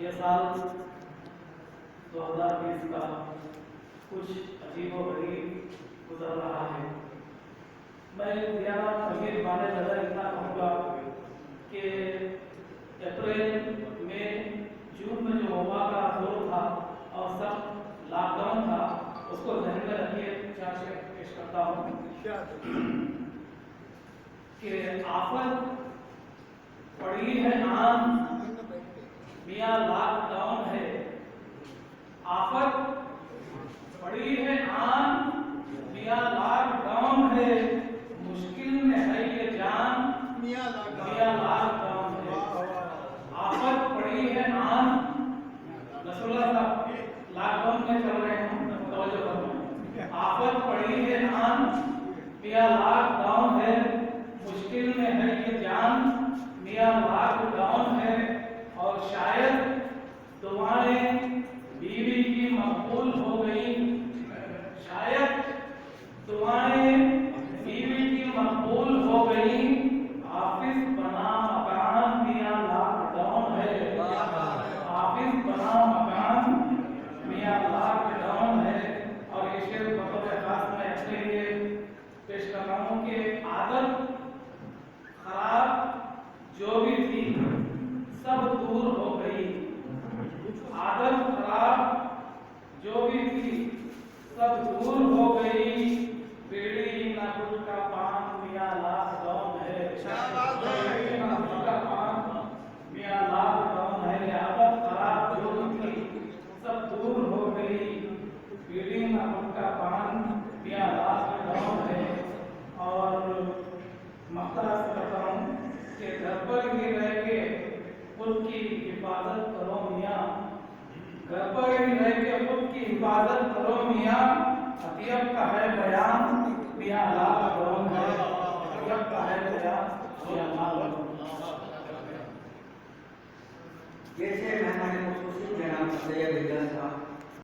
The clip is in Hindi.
ये साल 2020 का कुछ अजीबोगरीब गुजर रहा है। मैं ज़्यादा तमीर माने ज़्यादा इतना कहूँगा कि अप्रैल में जून में जो वबा का दौर था और सब लॉकडाउन था, उसको ध्यान में रखिए चार से पेश करता हूँ कि आफत पड़ी है आम, मियाँ लॉकडाउन है। आफत पड़ी है आम, मियाँ लॉकडाउन है। मुश्किल में है ये जान, मियाँ लॉकडाउन है। आफत पड़ी है आम, नसरुल्लाह साहब लॉकडाउन में चल रहे हैं, तवज्जो करो। आफत पड़ी है आम, मियाँ लॉकडाउन है। मुश्किल में है ये जान, मियाँ लॉकडाउन है। और शायद दुआएं बीवी की मकबूल हो गई, शायद दुआएं बीवी की मकबूल हो गई। हाफिज बना मकान, मियाँ लॉकडाउन है। हाफिज बना मकान, मियाँ लॉकडाउन है। और ये शेर बतौर खास मैं अपने लिए पेश कर रहा हूँ कि आदत खराब जो भी थी सब दूर हो गई। आदत खराब जो भी थी सब दूर हो गई। बीड़ी ना गुटखा पान, मियाँ लॉकडाउन है। बीड़ी ना गुटखा पान, मियाँ लॉकडाउन है। आदत खराब जो भी थी सब दूर हो गई। बीड़ी ना गुटखा पान, मियाँ लॉकडाउन है। और मकसद से बताऊं कि घर पर ही रह के खुद की हिफाजत करो मियाँ। घर पर ही रह के खुद की हिफाजत करो मियाँ। अतियब का है बयान, मियाँ लॉकडाउन है। अतियब का है बयान, मियाँ लॉकडाउन है। जैसे मेहमान खुशी जनाब सैयद इजलास साहब